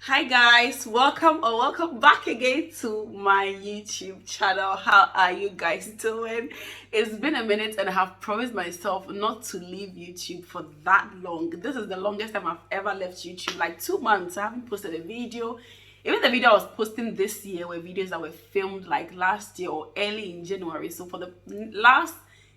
Hi guys, welcome back again to my YouTube channel. How are you guys doing? It's been a minute and I have promised myself not to leave YouTube for that long. This is the longest time I've ever left YouTube, like 2 months. I haven't posted a video. Even the video I was posting this year were videos that were filmed like last year or early in January. So for the last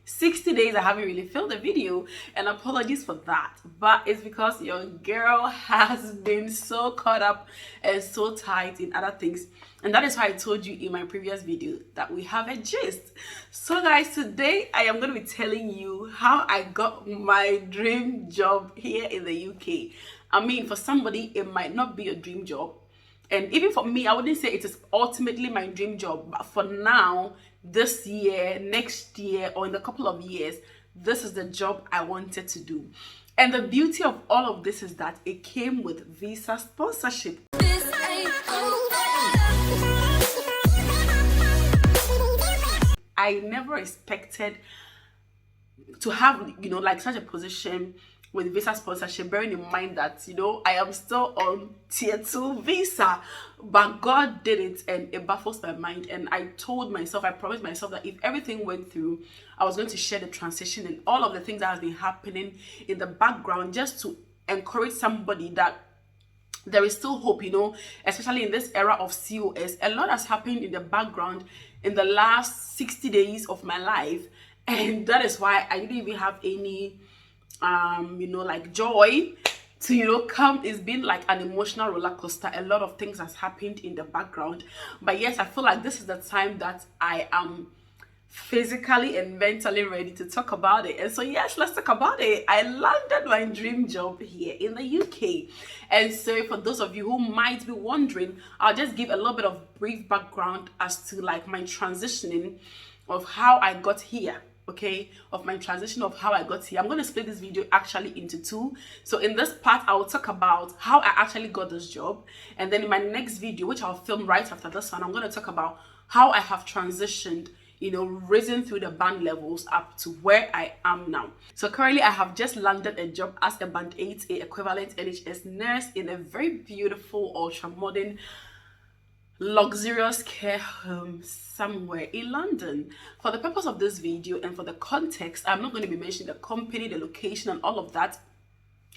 60 days I haven't really filmed a video, and apologies for that, but it's because your girl has been so caught up and so tight in other things, and that is why I told you in my previous video that we have a gist. So guys, today I am going to be telling you how I got my dream job here in the UK. I mean, for somebody it might not be a dream job, and even for me I wouldn't say it is ultimately my dream job, but for now, this year, next year, or in a couple of years, this is the job I wanted to do. And the beauty of all of this is that it came with visa sponsorship. I never expected to have, like such a position with visa sponsorship, bearing in mind that, I am still on tier 2 visa, but God did it and it baffles my mind. And I promised myself that if everything went through, I was going to share the transition and all of the things that has been happening in the background, just to encourage somebody that there is still hope, especially in this era of COS. A lot has happened in the background in the last 60 days of my life, and that is why I didn't even have any like joy to come. It's been like an emotional roller coaster. A lot of things has happened in the background, but yes, I feel like this is the time that I am physically and mentally ready to talk about it. And so yes, let's talk about it. I landed my dream job here in the UK. And so for those of you who might be wondering, I'll just give a little bit of brief background as to like my transitioning of how I got here. Okay, of my transition of how I got here. I'm going to split this video actually into two. So in this part, I will talk about how I actually got this job, and then in my next video, which I'll film right after this one, I'm going to talk about how I have transitioned, risen through the band levels up to where I am now. So currently I have just landed a job as a band 8A equivalent NHS nurse in a very beautiful ultra modern luxurious care home somewhere in London. For the purpose of this video and for the context, I'm not going to be mentioning the company, the location, and all of that.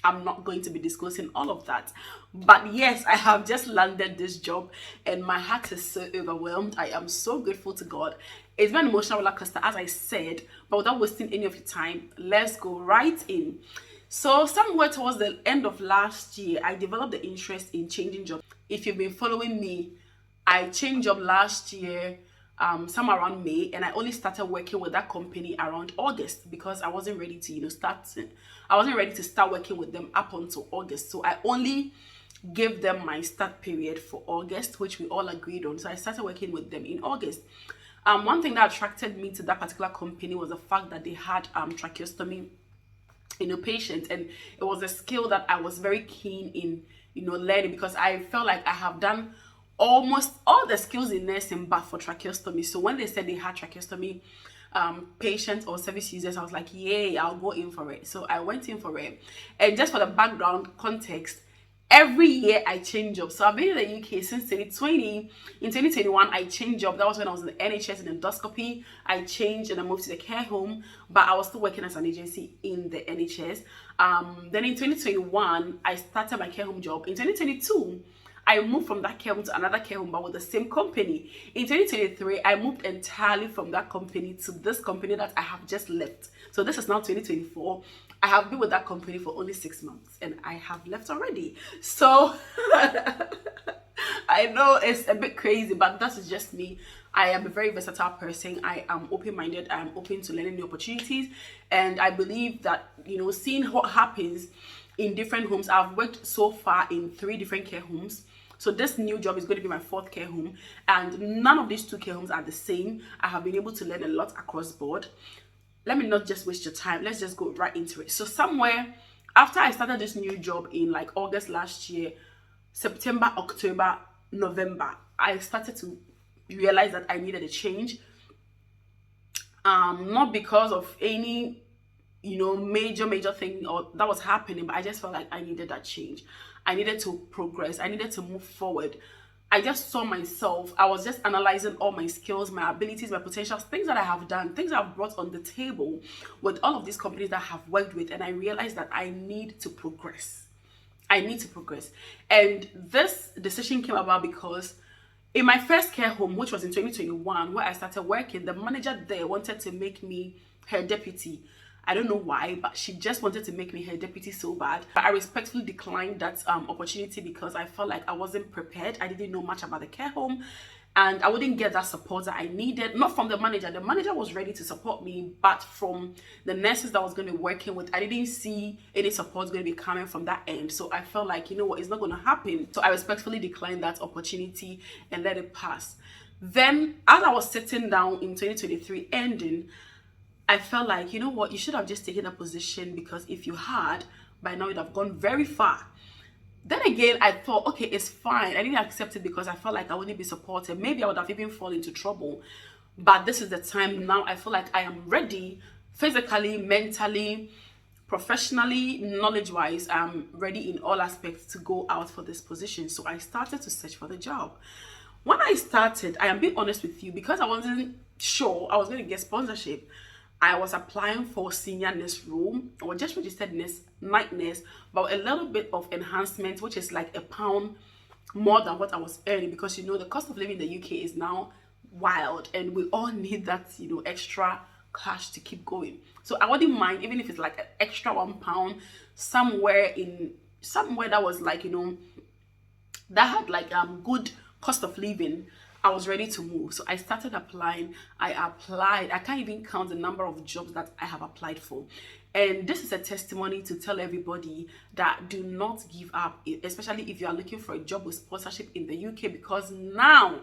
I'm not going to be disclosing all of that. But yes, I have just landed this job and my heart is so overwhelmed. I am so grateful to God. It's been an emotional roller coaster, as I said, but without wasting any of your time, let's go right in. So somewhere towards the end of last year, I developed the interest in changing jobs. If you've been following me, I changed job last year, somewhere around May, and I only started working with that company around August because I wasn't ready to, I wasn't ready to start working with them up until August. So I only gave them my start period for August, which we all agreed on. So I started working with them in August. One thing that attracted me to that particular company was the fact that they had tracheostomy, patients, and it was a skill that I was very keen in, learning, because I felt like I have done almost all the skills in nursing but for tracheostomy. So when they said they had tracheostomy patients or service users, I was like, yay, I'll go in for it. So I went in for it. And just for the background context, every year I change jobs. So I've been in the UK since 2020. In 2021 I changed job. That was when I was in the NHS in endoscopy. I changed and I moved to the care home, but I was still working as an agency in the NHS. Then in 2021 I started my care home job. In 2022 I moved from that care home to another care home, but with the same company. In 2023, I moved entirely from that company to this company that I have just left. So this is now 2024. I have been with that company for only 6 months and I have left already. So I know it's a bit crazy, but that's just me. I am a very versatile person. I am open-minded. I am open to learning new opportunities. And I believe that, seeing what happens in different homes. I've worked so far in 3 different care homes. So this new job is going to be my 4th care home, and none of these 2 care homes are the same. I have been able to learn a lot across board. Let me not just waste your time. Let's just go right into it. So somewhere after I started this new job in like August last year, September, October, November, I started to realize that I needed a change. Not because of any major thing or that was happening, but I just felt like I needed that change. I needed to progress. I needed to move forward. I just saw myself. I was just analyzing all my skills, my abilities, my potentials, things that I have done, things I've brought on the table with all of these companies that I have worked with. And I realized that I need to progress. I need to progress. And this decision came about because in my first care home, which was in 2021, where I started working, the manager there wanted to make me her deputy. I don't know why, but she just wanted to make me her deputy so bad. But I respectfully declined that opportunity because I felt like I wasn't prepared. I didn't know much about the care home, and I wouldn't get that support that I needed. Not from the manager. The manager was ready to support me, but from the nurses that I was going to be working with, I didn't see any support going to be coming from that end. So I felt like, you know what, it's not going to happen. So I respectfully declined that opportunity and let it pass. Then, as I was sitting down in 2023 ending, I felt like, you know what, you should have just taken a position, because if you had, by now you'd have gone very far. Then again, I thought, okay, it's fine. I didn't accept it because I felt like I wouldn't be supported. Maybe I would have even fallen into trouble. But this is the time now. I feel like I am ready, physically, mentally, professionally, knowledge-wise. I'm ready in all aspects to go out for this position. So I started to search for the job. When I started, I am being honest with you, because I wasn't sure I was going to get sponsorship. I was applying for senior nurse role, or just registered nurse, night nurse, but a little bit of enhancement, which is like £1 more than what I was earning, because you know the cost of living in the UK is now wild, and we all need that, you know, extra cash to keep going. So I wouldn't mind even if it's like an extra £1 somewhere that was like, you know, that had like good cost of living. I was ready to move. So I started applying. I applied. I can't even count the number of jobs that I have applied for. And this is a testimony to tell everybody that do not give up, especially if you are looking for a job with sponsorship in the UK, because now,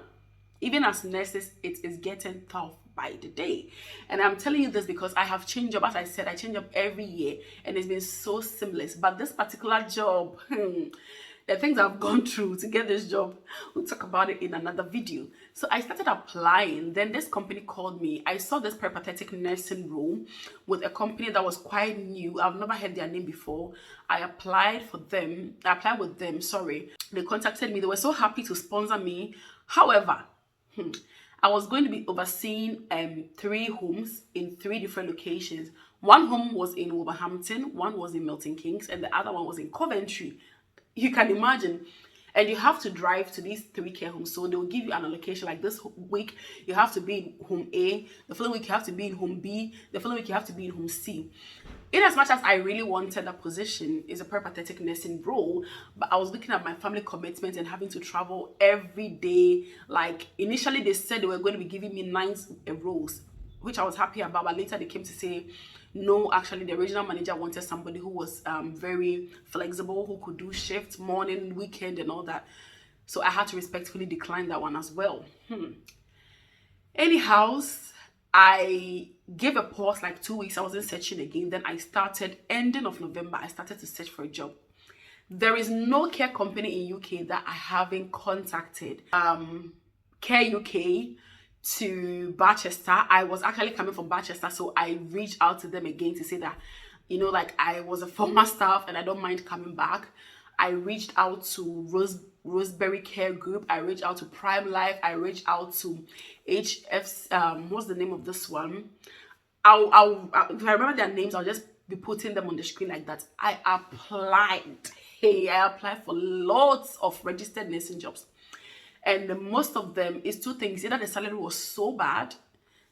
even as nurses, it is getting tough by the day. And I'm telling you this because I have changed job. As I said, I change job every year, and it's been so seamless. But this particular job, the things I've gone through to get this job, we'll talk about it in another video. So I started applying. Then this company called me. I saw this peripatetic nursing role with a company that was quite new. I've never heard their name before. I applied with them, sorry. They contacted me. They were so happy to sponsor me. However, I was going to be overseeing 3 homes in 3 different locations. One home was in Wolverhampton, one was in Milton Keynes, and the other one was in Coventry. You can imagine. And you have to drive to these 3 care homes. So they will give you an allocation. Like this week, you have to be in home A. The following week, you have to be in home B. The following week, you have to be in home C. In as much as I really wanted that position, is a peripatetic nursing role, but I was looking at my family commitments and having to travel every day. Like initially, they said they were going to be giving me 9 roles, which I was happy about. But later, they came to say, no, actually, the original manager wanted somebody who was very flexible, who could do shifts, morning, weekend, and all that. So I had to respectfully decline that one as well. Anyhow, I gave a pause like 2 weeks. I wasn't searching again. Then I started, ending of November, I started to search for a job. There is no care company in UK that I haven't contacted. Care UK to Barchester. I was actually coming from Barchester, so I reached out to them again to say that, you know, like I was a former staff and I don't mind coming back. I reached out to Roseberry Care Group. I reached out to Prime Life. I reached out to HF's, what's the name of this one? If I remember their names, I'll just be putting them on the screen like that. I applied for lots of registered nursing jobs. And most of them is 2 things. Either the salary was so bad,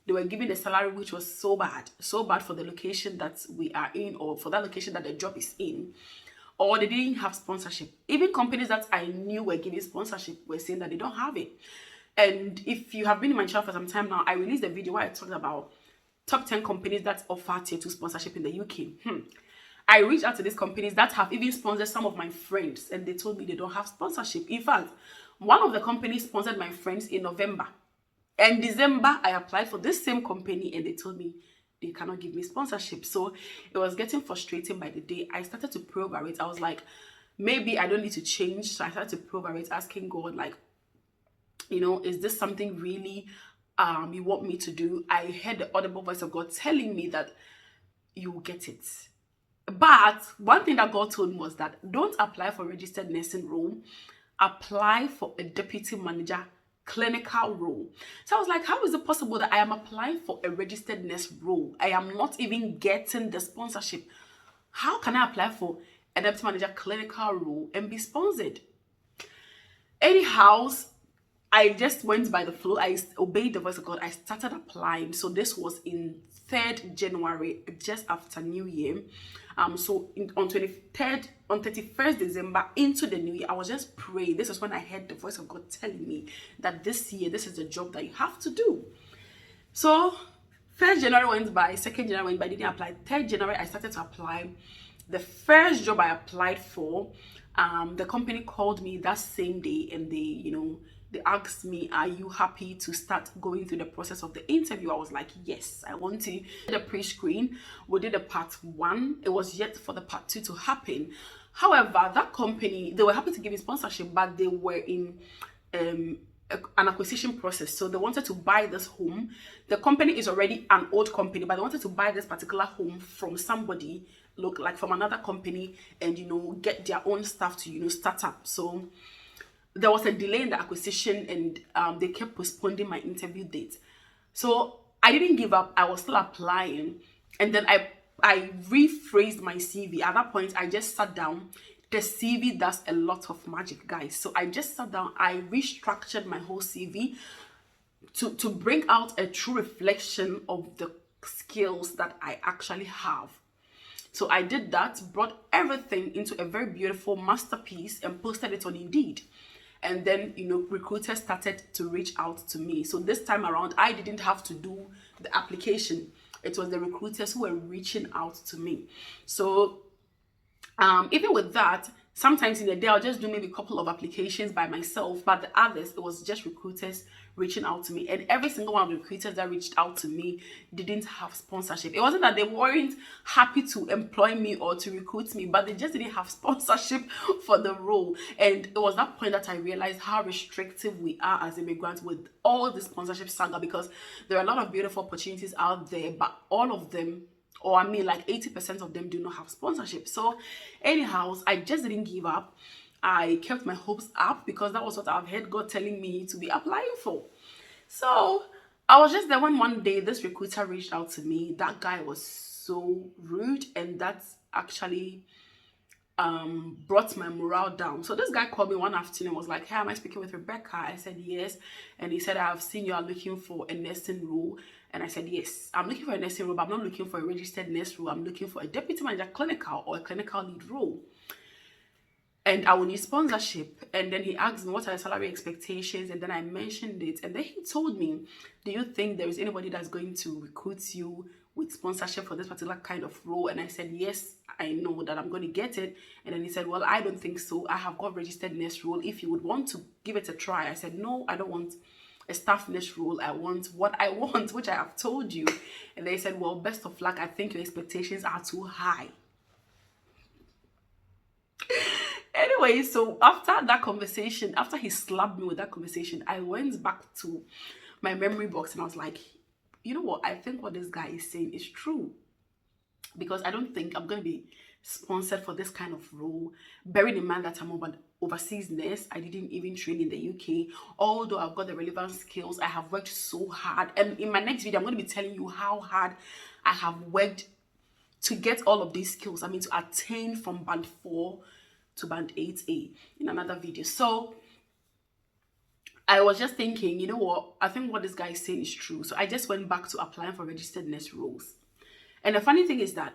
they were giving a salary which was so bad for the location that we are in, or for that location that the job is in, or they didn't have sponsorship. Even companies that I knew were giving sponsorship were saying that they don't have it. And if you have been in my channel for some time now, I released a video where I talked about top 10 companies that offer tier 2 sponsorship in the UK. I reached out to these companies that have even sponsored some of my friends, and they told me they don't have sponsorship. In fact, one of the companies sponsored my friends in November. And December, I applied for this same company, and they told me they cannot give me sponsorship. So it was getting frustrating by the day. I started to pray over it. I was like, maybe I don't need to change. So I started to pray over it, asking God, like, you know, is this something really you want me to do? I heard the audible voice of God telling me that you will get it. But one thing that God told me was that don't apply for registered nursing role, apply for a deputy manager clinical role. So I was like, how is it possible that I am applying for a registered nurse role? I am not even getting the sponsorship. How can I apply for a deputy manager clinical role and be sponsored? Anyhow, I just went by the flow. I obeyed the voice of God. I started applying. So this was in 3rd January, just after New Year. So on 23rd, on 31st December into the new year, I was just praying. This is when I heard the voice of God telling me that this year, this is the job that you have to do. So 1st January went by, 2nd January went by, I didn't apply. 3rd January, I started to apply. The first job I applied for, the company called me that same day, and they asked me, are you happy to start going through the process of the interview? I was like, yes, I want to. The pre-screen, we did the part 1. It was yet for the part 2 to happen. However, that company, they were happy to give me sponsorship, but they were in an acquisition process. So they wanted to buy this home. The company is already an old company, but they wanted to buy this particular home from somebody, look like from another company, and get their own stuff to start up. So there was a delay in the acquisition, and they kept postponing my interview date. So I didn't give up. I was still applying, and then I rephrased my CV. At that point, I just sat down. The CV does a lot of magic, guys. So I just sat down. I restructured my whole CV to bring out a true reflection of the skills that I actually have. So I did that, brought everything into a very beautiful masterpiece, and posted it on Indeed. And then, recruiters started to reach out to me. So this time around, I didn't have to do the application. It was the recruiters who were reaching out to me. So even with that, sometimes in a day, I'll just do maybe a couple of applications by myself, but the others, it was just recruiters reaching out to me. And every single one of the recruiters that reached out to me didn't have sponsorship. It wasn't that they weren't happy to employ me or to recruit me, but they just didn't have sponsorship for the role. And it was that point that I realized how restrictive we are as immigrants with all the sponsorship saga, because there are a lot of beautiful opportunities out there, but all of them, or I mean like 80% of them, do not have sponsorship. So anyhow, I just didn't give up. I kept my hopes up because that was what I've heard God telling me to be applying for. So I was just there when one day this recruiter reached out to me. That guy was so rude, and that's actually brought my morale down. So this guy called me one afternoon and was like, hey, am I speaking with Rebecca? I said yes. And he said, I've seen you are looking for a nursing role. And I said, yes, I'm looking for a nursing role, but I'm not looking for a registered nurse role. I'm looking for a deputy manager clinical or a clinical lead role. And I will need sponsorship. And then he asked me, what are the salary expectations? And then I mentioned it. And then he told me, do you think there is anybody that's going to recruit you with sponsorship for this particular kind of role? And I said, yes, I know that I'm going to get it. And then he said, well, I don't think so. I have got registered nurse role. If you would want to give it a try. I said, no, I don't want a staff nurse role. I want what I want, which I have told you. And they said, well, best of luck. I think your expectations are too high. Anyway, so after that conversation, after he slapped me with that conversation, I went back to my memory box and I was like, you know what? I think what this guy is saying is true. Because I don't think I'm going to be sponsored for this kind of role. Bearing in mind that I'm overseas nurse, I didn't even train in the UK. Although I've got the relevant skills, I have worked so hard. And in my next video, I'm going to be telling you how hard I have worked to get all of these skills. I mean, to attain from band 4 to band 8A in another video. So I was just thinking, you know what? I think what this guy is saying is true. So I just went back to applying for registered nurse roles. And the funny thing is that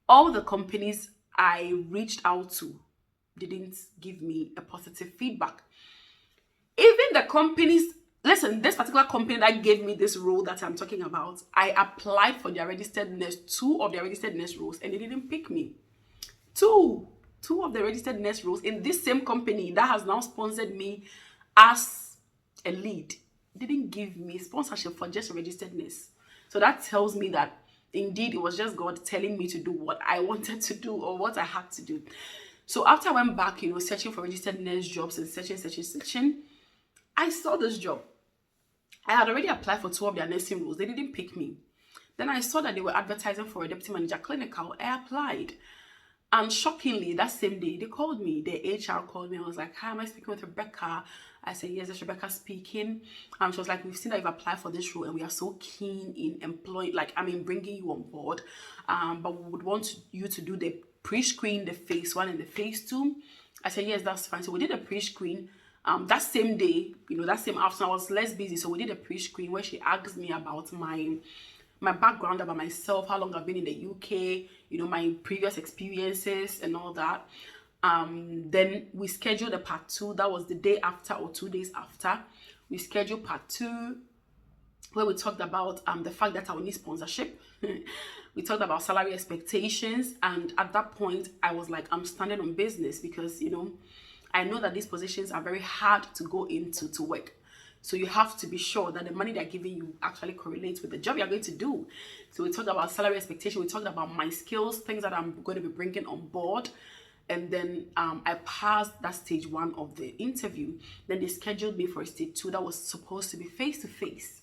all the companies I reached out to didn't give me a positive feedback. Even the companies, listen, this particular company that gave me this role that I'm talking about, I applied for their registered nurse, 2 of their registered nurse roles, and they didn't pick me. Two of the registered nurse roles in this same company that has now sponsored me as a lead didn't give me sponsorship for just a registered nurse. So that tells me that indeed it was just God telling me to do what I wanted to do or what I had to do. So after I went back, searching for registered nurse jobs and searching, I saw this job. I had already applied for 2 of their nursing roles. They didn't pick me. Then I saw that they were advertising for a deputy manager clinical. I applied. And shockingly, that same day, they called me. The HR called me. I was like, hi, am I speaking with Rebecca? I said, yes, it's Rebecca speaking. She was like, we've seen that you've applied for this role and we are so keen in employing, bringing you on board. But we would want you to do the pre-screen, the phase 1 and the phase 2. I said, yes, that's fine. So we did a pre-screen. That same day, that same afternoon, I was less busy. So we did a pre-screen where she asked me about my background, about myself, how long I've been in the UK, my previous experiences and all that. Then we scheduled a part 2. That was the day after or 2 days after. We scheduled part 2 where we talked about the fact that I would need sponsorship. We talked about salary expectations, and at that point I was like, I'm standing on business because I know that these positions are very hard to go into to work. So you have to be sure that the money they're giving you actually correlates with the job you're going to do. So we talked about salary expectation. We talked about my skills, things that I'm going to be bringing on board. And then I passed that stage 1 of the interview. Then they scheduled me for stage 2 that was supposed to be face-to-face.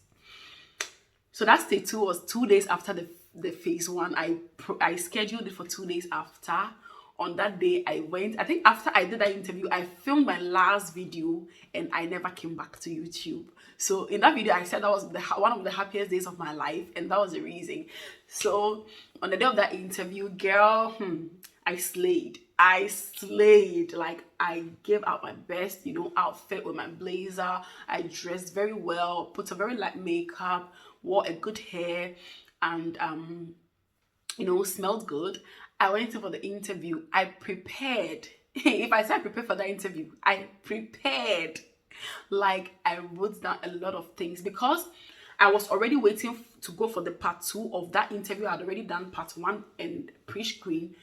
So that stage 2 was 2 days after the phase 1. I scheduled it for 2 days after. On that day, I went. I think after I did that interview, I filmed my last video and I never came back to YouTube. So in that video, I said that was one of the happiest days of my life, and that was the reason. So on the day of that interview, girl, I slayed. Like, I gave out my best, outfit with my blazer. I dressed very well, put a very light makeup, wore a good hair, and smelled good. I went in for the interview. I prepared. If I say I prepared for that interview, I prepared. Like, I wrote down a lot of things because I was already waiting to go for the part 2 of that interview. I had already done part 1 and pre-screen.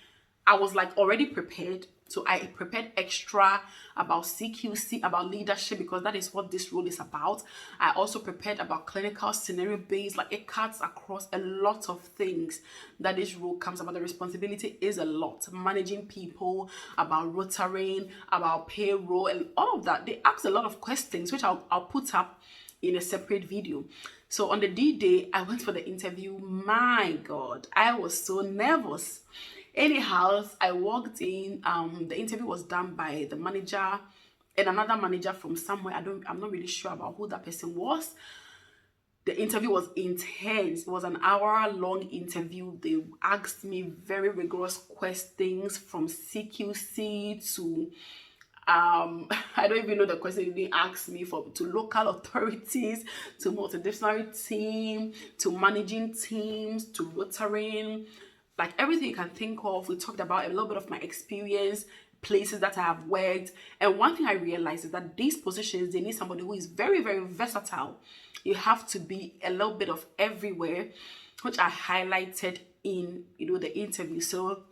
I was like already prepared. So I prepared extra about CQC, about leadership, because that is what this role is about. I also prepared about clinical scenario based, like it cuts across a lot of things that this role comes about. The responsibility is a lot. Managing people, about rotaring, about payroll, and all of that. They ask a lot of questions, which I'll put up in a separate video. So on the D-Day, I went for the interview. My God, I was so nervous. Anyhow, I walked in. The interview was done by the manager and another manager from somewhere. I'm not really sure about who that person was. The interview was intense. It was an hour-long interview. They asked me very rigorous questions from CQC to I don't even know the question they asked me to local authorities, to multidisciplinary team, to managing teams, to rotaring. Like everything you can think of. We talked about a little bit of my experience, places that I have worked. And one thing I realized is that these positions, they need somebody who is very, very versatile. You have to be a little bit of everywhere, which I highlighted in, the interview. So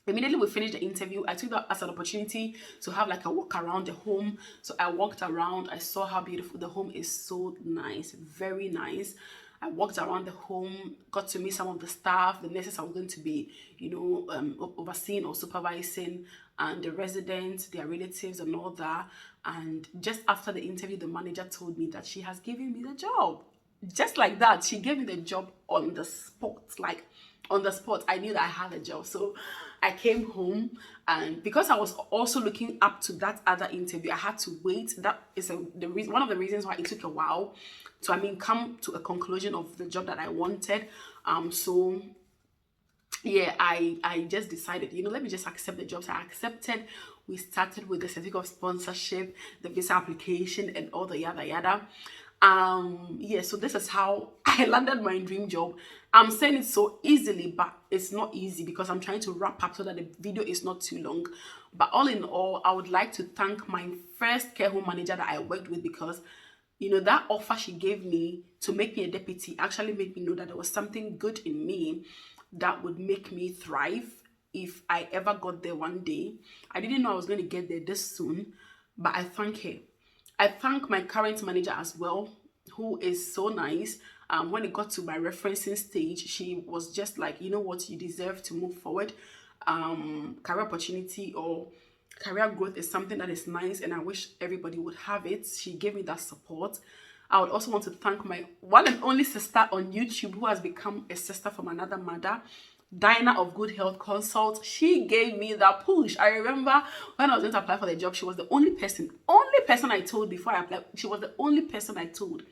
immediately we finished the interview, I took that as an opportunity to have like a walk around the home. So I walked around. I saw how beautiful the home is. So nice, very nice. I walked around the home, got to meet some of the staff, the nurses I was going to be, overseeing or supervising, and the residents, their relatives and all that. And just after the interview, the manager told me that she has given me the job. Just like that, she gave me the job on the spot. Like, on the spot, I knew that I had a job. So I came home, and because I was also looking up to that other interview, I had to wait. That is one of the reasons why it took a while to come to a conclusion of the job that I wanted. So yeah, I just decided, let me just accept the job. So I accepted. We started with the certificate of sponsorship, the visa application, and all the yada yada. Yeah, so this is how I landed my dream job. I'm saying it so easily, but it's not easy because I'm trying to wrap up so that the video is not too long. But all in all, I would like to thank my first care home manager that I worked with, because that offer she gave me to make me a deputy actually made me know that there was something good in me that would make me thrive if I ever got there one day. I didn't know I was going to get there this soon, but I thank her. I thank my current manager as well, who is so nice. When it got to my referencing stage, she was just like, you know what, you deserve to move forward. Career opportunity or career growth is something that is nice, and I wish everybody would have it. She gave me that support. I would also want to thank my one and only sister on YouTube who has become a sister from another mother, Dinah of Good Health Consult. She gave me that push. I remember when I was going to apply for the job, she was the only person I told before I applied. She was the only person I told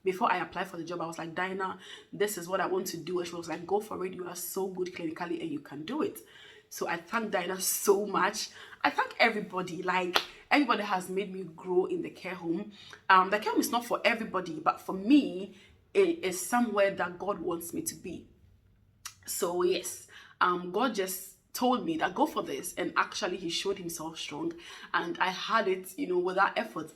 before I applied for the job. I was like, Dinah, this is what I want to do. And she was like, go for it. You are so good clinically and you can do it. So I thank Dinah so much. I thank everybody. Like, everybody has made me grow in the care home. The care home is not for everybody, but for me, it is somewhere that God wants me to be. So yes, God just told me that go for this, and actually he showed himself strong, and I had it, without effort.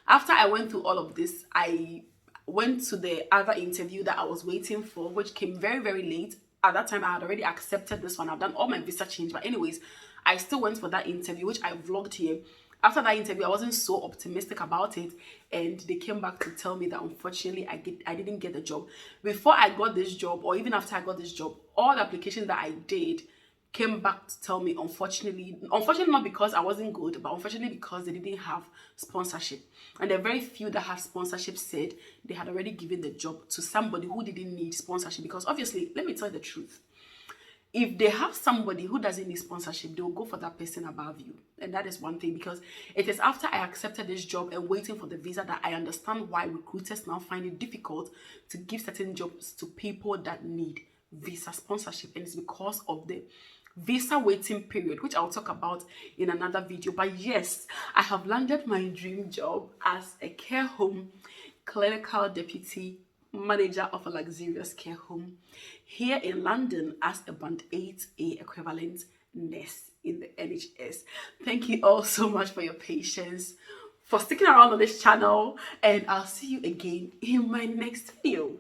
After I went through all of this, I went to the other interview that I was waiting for, which came very, very late. At that time, I had already accepted this one. I've done all my visa change, but anyways, I still went for that interview, which I vlogged here. After that interview, I wasn't so optimistic about it, and they came back to tell me that unfortunately I didn't get the job. Before I got this job, or even after I got this job, all the applications that I did came back to tell me unfortunately not because I wasn't good, but unfortunately because they didn't have sponsorship. And the very few that had sponsorship said they had already given the job to somebody who didn't need sponsorship. Because obviously, let me tell you the truth, if they have somebody who doesn't need sponsorship, they will go for that person above you. And that is one thing, because it is after I accepted this job and waiting for the visa that I understand why recruiters now find it difficult to give certain jobs to people that need visa sponsorship. And it's because of the visa waiting period, which I'll talk about in another video. But yes, I have landed my dream job as a care home clinical deputy manager of a luxurious care home here in London as a band 8A equivalent nurse in the NHS. Thank you all so much for your patience, for sticking around on this channel, and I'll see you again in my next video.